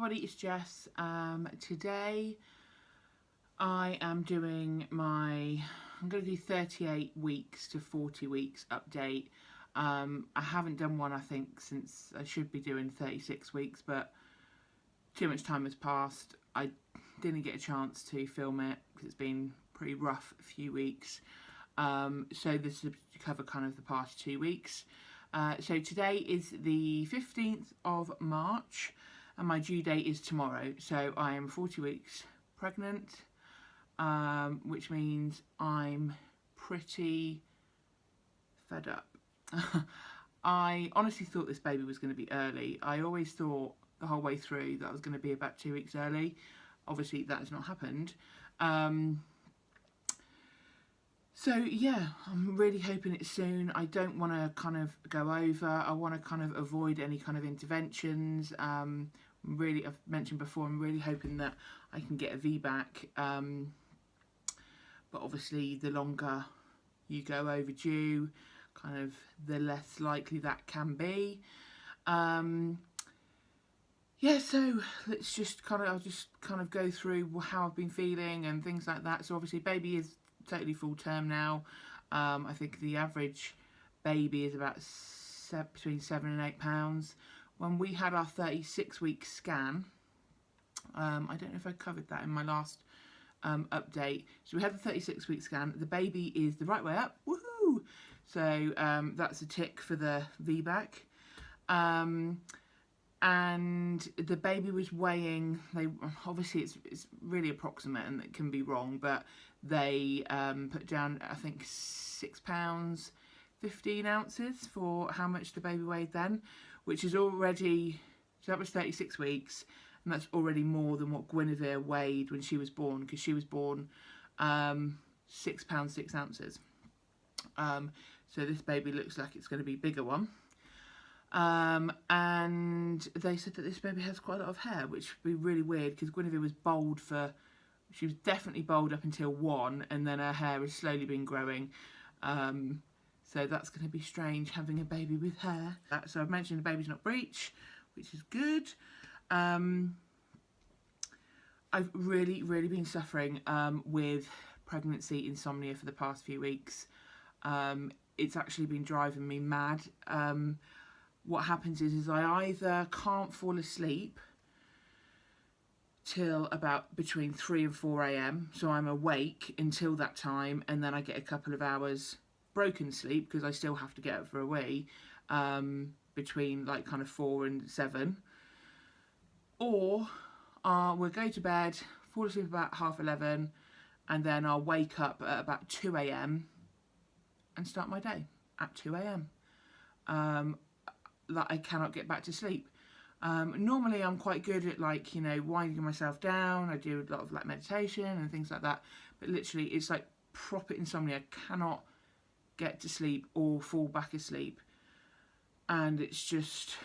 everybody, it's Jess. Today I am doing I'm going to do 38 weeks to 40 weeks update. I haven't done one, I think, since I should be doing 36 weeks, but too much time has passed. I didn't get a chance to film it because it's been pretty rough a few weeks. So this is to cover kind of the past 2 weeks. So today is the 15th of March and my due date is tomorrow. So I am 40 weeks pregnant, which means I'm pretty fed up. I honestly thought this baby was going to be early. I always thought the whole way through that I was going to be about 2 weeks early. Obviously that has not happened. So yeah, I'm really hoping it's soon. I don't want to kind of go over. I want to kind of avoid any kind of interventions. Really, I've mentioned before, I'm really hoping that I can get a VBAC. But obviously the longer you go overdue, kind of the less likely that can be. Yeah, so I'll just kind of go through how I've been feeling and things like that. So obviously baby is totally full term now. I think the average baby is about between 7 and 8 pounds. When we had our 36-week scan, I don't know if I covered that in my last update. So we had the 36-week scan. The baby is the right way up. Woohoo! So that's a tick for the VBAC. And the baby was weighing, obviously it's really approximate and it can be wrong, but they put down, I think, 6 pounds 15 ounces for how much the baby weighed then, which is already, so that was 36 weeks, and that's already more than what Guinevere weighed when she was born, because she was born 6 pounds 6 ounces. So this baby looks like it's going to be a bigger one. And they said that this baby has quite a lot of hair, which would be really weird because Guinevere was bald she was definitely bald up until 1, and then her hair has slowly been growing. So that's going to be strange, having a baby with hair. So I've mentioned the baby's not breech, which is good. I've really been suffering with pregnancy insomnia for the past few weeks. It's actually been driving me mad. What happens is I either can't fall asleep till about between 3 and 4 a.m. So I'm awake until that time, and then I get a couple of hours broken sleep because I still have to get up for a wee between like kind of 4 and 7. Or we'll go to bed, fall asleep about 11:30, and then I'll wake up at about 2 a.m. and start my day at 2 a.m. That I cannot get back to sleep. Normally I'm quite good at, like, you know, winding myself down. I do a lot of like meditation and things like that, but literally it's like proper insomnia. I cannot get to sleep or fall back asleep, and it's just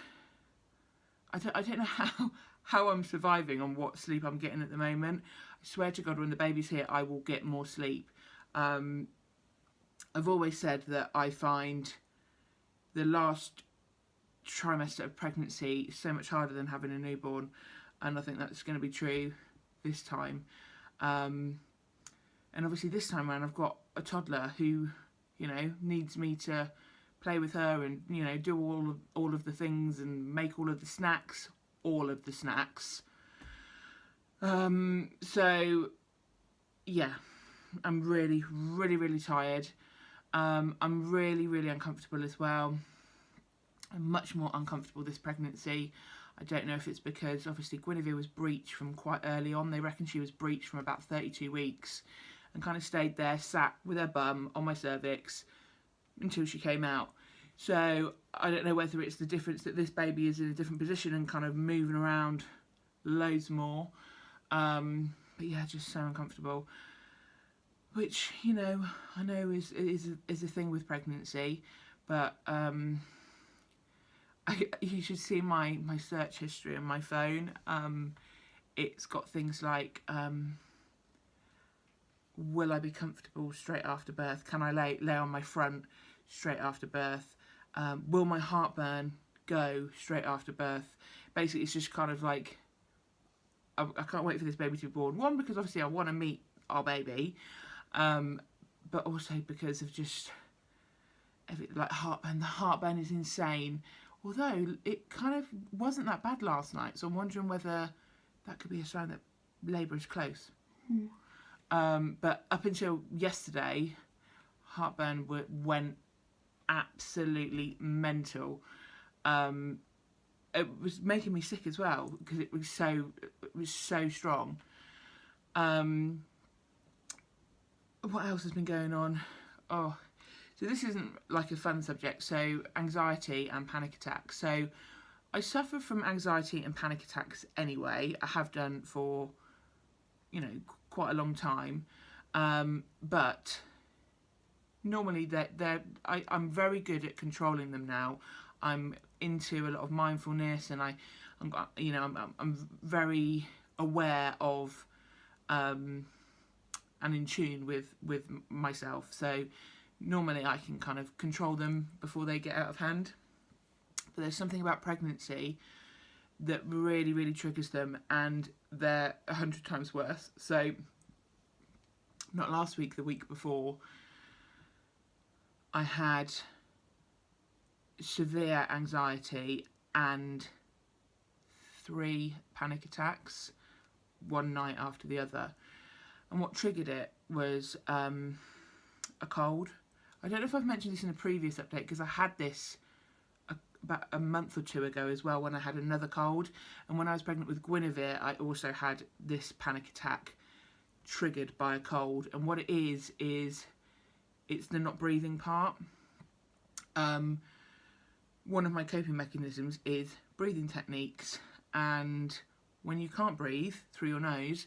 I don't know how I'm surviving on what sleep I'm getting at the moment. I swear to God, when the baby's here I will get more sleep. I've always said that I find the last trimester of pregnancy so much harder than having a newborn, and I think that's going to be true this time. And obviously this time around I've got a toddler who, you know, needs me to play with her and, you know, do all of the things and make all of the snacks. So yeah, I'm really tired. I'm really uncomfortable as well. I'm much more uncomfortable this pregnancy. I don't know if it's because obviously Guinevere was breech from quite early on. They reckon she was breech from about 32 weeks and kind of stayed there, sat with her bum on my cervix until she came out. So I don't know whether it's the difference that this baby is in a different position and kind of moving around loads more. But yeah, just so uncomfortable. Which, you know, I know is a thing with pregnancy, but you should see my search history on my phone. It's got things like, will I be comfortable straight after birth? Can I lay on my front straight after birth? Will my heartburn go straight after birth? Basically, it's just kind of like I can't wait for this baby to be born. One, because obviously I want to meet our baby, but also because of just like heartburn. The heartburn is insane. Although it kind of wasn't that bad last night, so I'm wondering whether that could be a sign that labour is close. But up until yesterday, heartburn went absolutely mental. It was making me sick as well because it was so strong. What else has been going on? Oh, so this isn't like a fun subject. So anxiety and panic attacks. So I suffer from anxiety and panic attacks anyway. I have done for, you know, quite a long time. But normally I'm very good at controlling them now. I'm into a lot of mindfulness, and I'm very aware of and in tune with myself. So normally I can kind of control them before they get out of hand. But there's something about pregnancy that really, really triggers them, and they're 100 times worse. So not last week, the week before, I had severe anxiety and 3 panic attacks one night after the other. And what triggered it was a cold. I don't know if I've mentioned this in a previous update, because I had this about a month or 2 ago as well, when I had another cold. And when I was pregnant with Guinevere, I also had this panic attack triggered by a cold. And what it is it's the not breathing part. One of my coping mechanisms is breathing techniques, and when you can't breathe through your nose,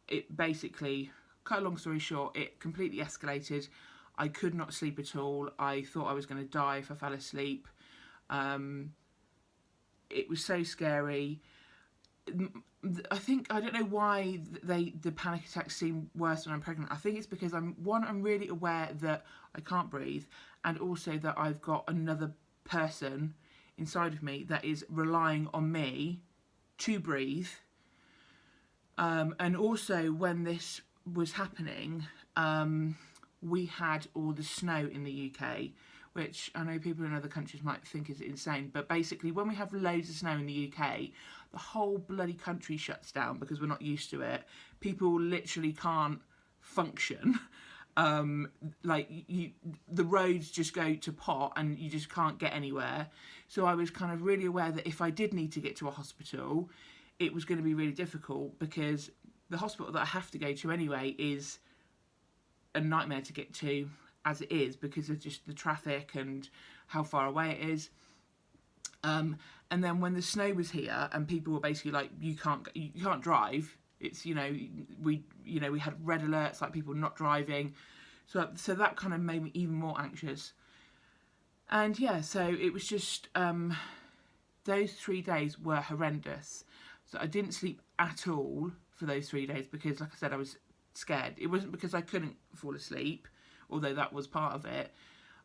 it basically, cut a long story short, it completely escalated. I could not sleep at all. I thought I was going to die if I fell asleep. It was so scary. I don't know why the panic attacks seem worse when I'm pregnant. I think it's because I'm really aware that I can't breathe, and also that I've got another person inside of me that is relying on me to breathe. And also, when this was happening, we had all the snow in the UK, which I know people in other countries might think is insane, but basically when we have loads of snow in the UK, the whole bloody country shuts down because we're not used to it. People literally can't function. The roads just go to pot and you just can't get anywhere. So I was kind of really aware that if I did need to get to a hospital, it was going to be really difficult, because the hospital that I have to go to anyway is a nightmare to get to as it is, because of just the traffic and how far away it is. And then when the snow was here and people were basically like, you can't drive. It's, we had red alerts, like people not driving. So that kind of made me even more anxious. And yeah, so it was just, those 3 days were horrendous. So I didn't sleep at all for those 3 days because, like I said, I was scared. It wasn't because I couldn't fall asleep, although that was part of it.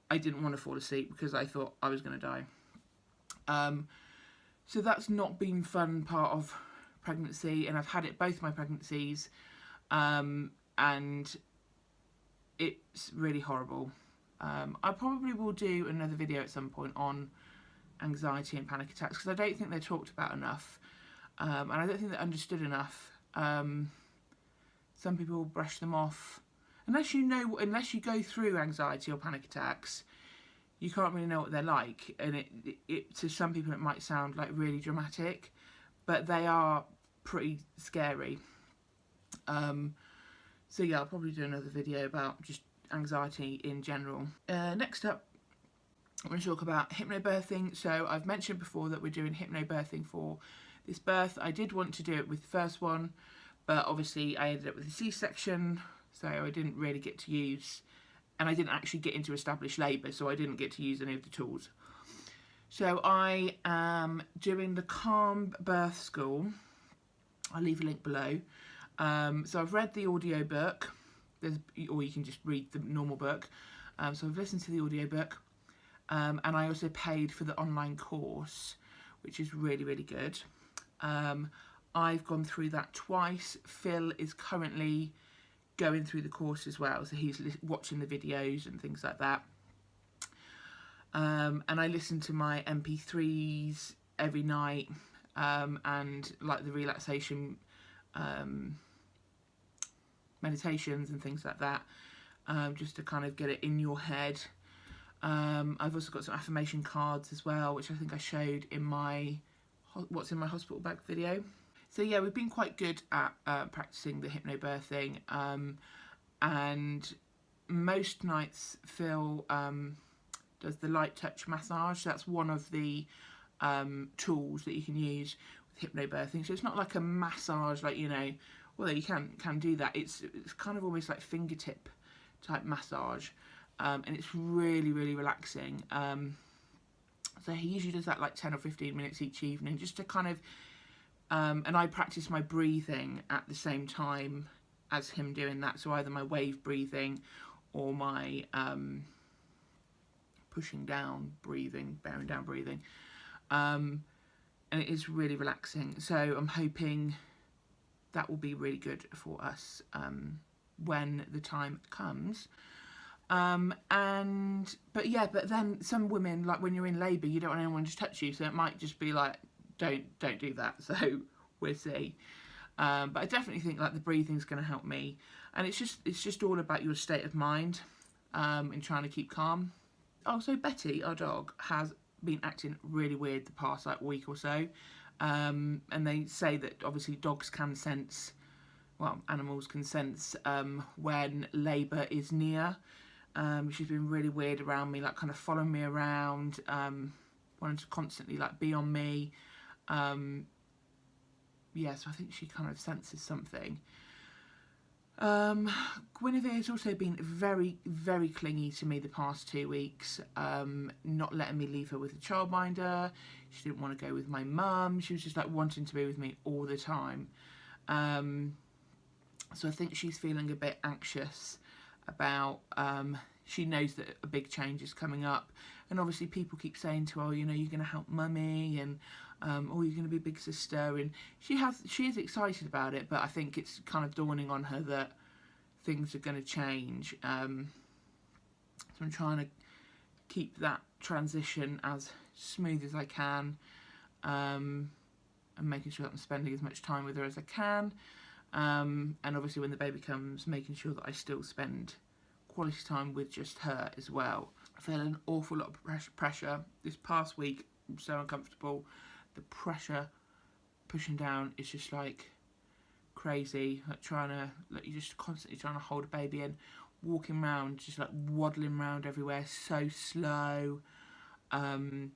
I didn't want to fall asleep because I thought I was going to die. So that's not been fun part of pregnancy, and I've had it both my pregnancies, and it's really horrible. I probably will do another video at some point on anxiety and panic attacks, because I don't think they're talked about enough, and I don't think they're understood enough. Some people brush them off. Unless you go through anxiety or panic attacks, you can't really know what they're like. And it to some people it might sound like really dramatic, but they are pretty scary. So yeah, I'll probably do another video about just anxiety in general. Next up, I'm going to talk about hypnobirthing. So I've mentioned before that we're doing hypnobirthing for this birth. I did want to do it with the first one, but obviously I ended up with a C-section, so I didn't really get to use, and I didn't actually get into established labour, so I didn't get to use any of the tools. So I am doing the Calm Birth School. I'll leave a link below. So I've read the audio book, or you can just read the normal book. So I've listened to the audio book, and I also paid for the online course, which is really, really good. I've gone through that twice. Phil is currently going through the course as well, so he's watching the videos and things like that. And I listen to my MP3s every night, and like the relaxation meditations and things like that, just to kind of get it in your head. I've also got some affirmation cards as well, which I think I showed in my what's in my hospital bag video. So yeah, we've been quite good at practicing the hypnobirthing, and most nights Phil does the light touch massage. That's one of the tools that you can use with hypnobirthing. So it's not like a massage, like, you know, well, you can do that. It's kind of almost like fingertip type massage, and it's really, really relaxing. So he usually does that like 10 or 15 minutes each evening, just to kind of, and I practice my breathing at the same time as him doing that. So either my wave breathing or my pushing down breathing, bearing down breathing. And it is really relaxing. So I'm hoping that will be really good for us when the time comes. But then some women, like when you're in labour, you don't want anyone to touch you, so it might just be like, don't do that. So we'll see. But I definitely think like the breathing's going to help me, and it's just all about your state of mind, and trying to keep calm. Also, Betty, our dog, has been acting really weird the past like week or so, and they say that obviously dogs can sense, well, animals can sense when labour is near. She's been really weird around me, like kind of following me around, wanting to constantly like be on me. Yeah, so I think she kind of senses something. Guinevere's also been very, very clingy to me the past 2 weeks, not letting me leave her with a childminder. She didn't want to go with my mum. She was just like wanting to be with me all the time. So I think she's feeling a bit anxious about, she knows that a big change is coming up, and obviously people keep saying to her, oh, you know, you're going to help mummy, and oh, you're going to be big sister, and she is excited about it, but I think it's kind of dawning on her that things are going to change. So I'm trying to keep that transition as smooth as I can, and making sure that I'm spending as much time with her as I can, and obviously when the baby comes, making sure that I still spend quality time with just her as well. I feel an awful lot of pressure. This past week, I'm so uncomfortable. The pressure pushing down is just like crazy. Like you're just constantly trying to hold a baby in, walking around, just like waddling around everywhere, so slow. And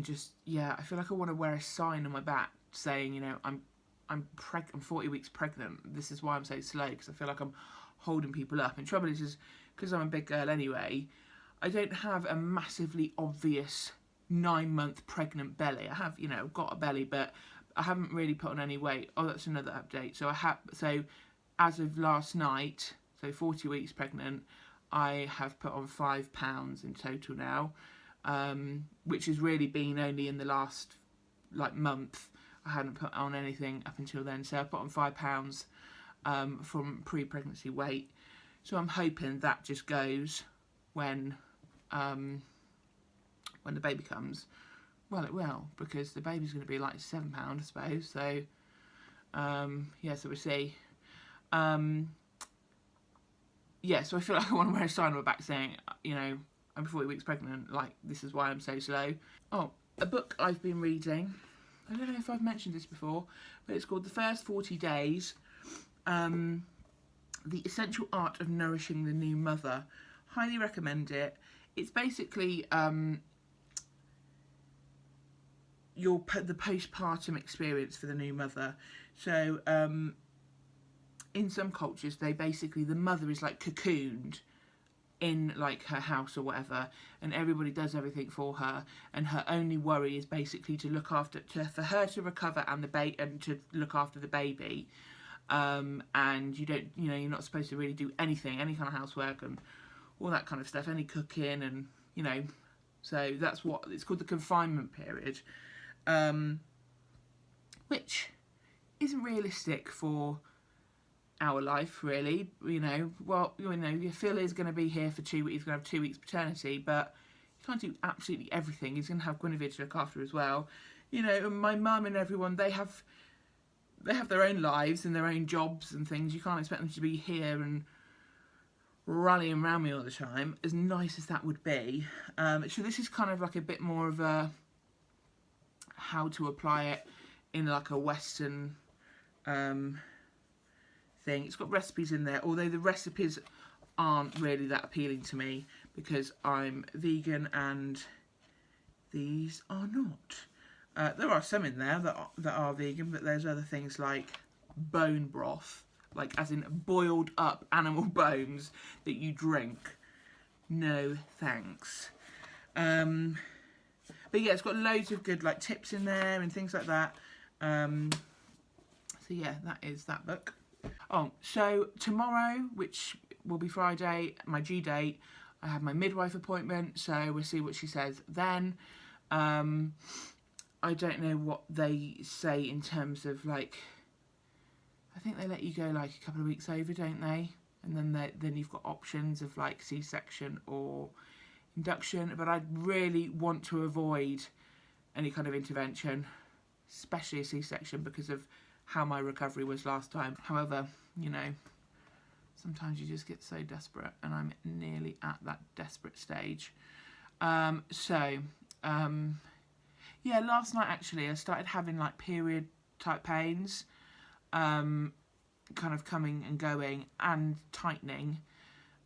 just, yeah, I feel like I want to wear a sign on my back saying, you know, I'm 40 weeks pregnant. This is why I'm so slow, because I feel like I'm holding people up. And trouble is because I'm a big girl anyway, I don't have a massively obvious 9-month pregnant belly. I have, you know, got a belly, but I haven't really put on any weight. Oh, that's another update. So so as of last night, so 40 weeks pregnant, I have put on 5 pounds in total now, which has really been only in the last like month. I hadn't put on anything up until then, so I put on 5 pounds from pre-pregnancy weight. So I'm hoping that just goes when the baby comes. Well, it will, because the baby's going to be like £7, I suppose. So yeah, so we'll see. Yeah, so I feel like I want to wear a sign on my back saying, you know, I'm 40 weeks pregnant, like, this is why I'm so slow. Oh, a book I've been reading, I don't know if I've mentioned this before, but it's called The First 40 Days, The Essential Art of Nourishing the New Mother. Highly recommend it. It's basically the postpartum experience for the new mother. So in some cultures, the mother is like cocooned in like her house or whatever, and everybody does everything for her, and her only worry is basically to look after, for her to recover and to look after the baby. And you don't, you know, you're not supposed to really do anything, any kind of housework and all that kind of stuff, any cooking, and, you know, so that's what it's called, the confinement period. which isn't realistic for our life, really. You know, well, you know, Phil is going to be here for 2 weeks. He's going to have 2 weeks paternity, but he can't do absolutely everything. He's going to have Guinevere to look after as well. You know, and my mum and everyone, they have their own lives and their own jobs and things. You can't expect them to be here and rallying around me all the time, as nice as that would be. So this is kind of like a bit more of a how to apply it in like a Western thing. It's got recipes in there, although the recipes aren't really that appealing to me because I'm vegan and these are not. There are some in there that are vegan, but there's other things like bone broth, like as in boiled up animal bones that you drink. No thanks. But yeah, it's got loads of good like tips in there and things like that. So yeah, that is that book. Oh, so tomorrow, which will be Friday, my due date, I have my midwife appointment, so we'll see what she says then. I don't know what they say in terms of like, I think they let you go like a couple of weeks over, don't they? And then you've got options of like C-section or induction, but I really want to avoid any kind of intervention, especially a C-section, because of how my recovery was last time. However, you know, sometimes you just get so desperate, and I'm nearly at that desperate stage. Yeah, last night actually I started having like period type pains, kind of coming and going and tightening,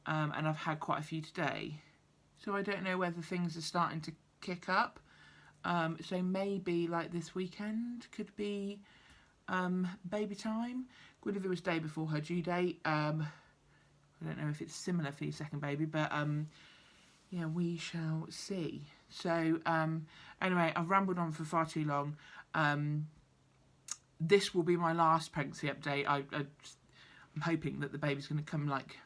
and I've had quite a few today. So I don't know whether things are starting to kick up. So maybe like this weekend could be baby time. Guinevere was day before her due date. I don't know if it's similar for your second baby, but yeah, we shall see. So anyway, I've rambled on for far too long. This will be my last pregnancy update. I'm hoping that the baby's going to come like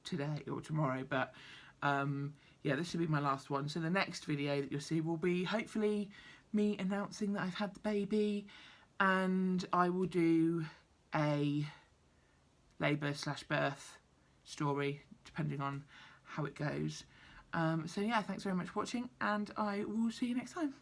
today or tomorrow, but yeah, this will be my last one. So the next video that you'll see will be hopefully me announcing that I've had the baby, and I will do a labour/birth story depending on how it goes. So yeah, thanks very much for watching, and I will see you next time.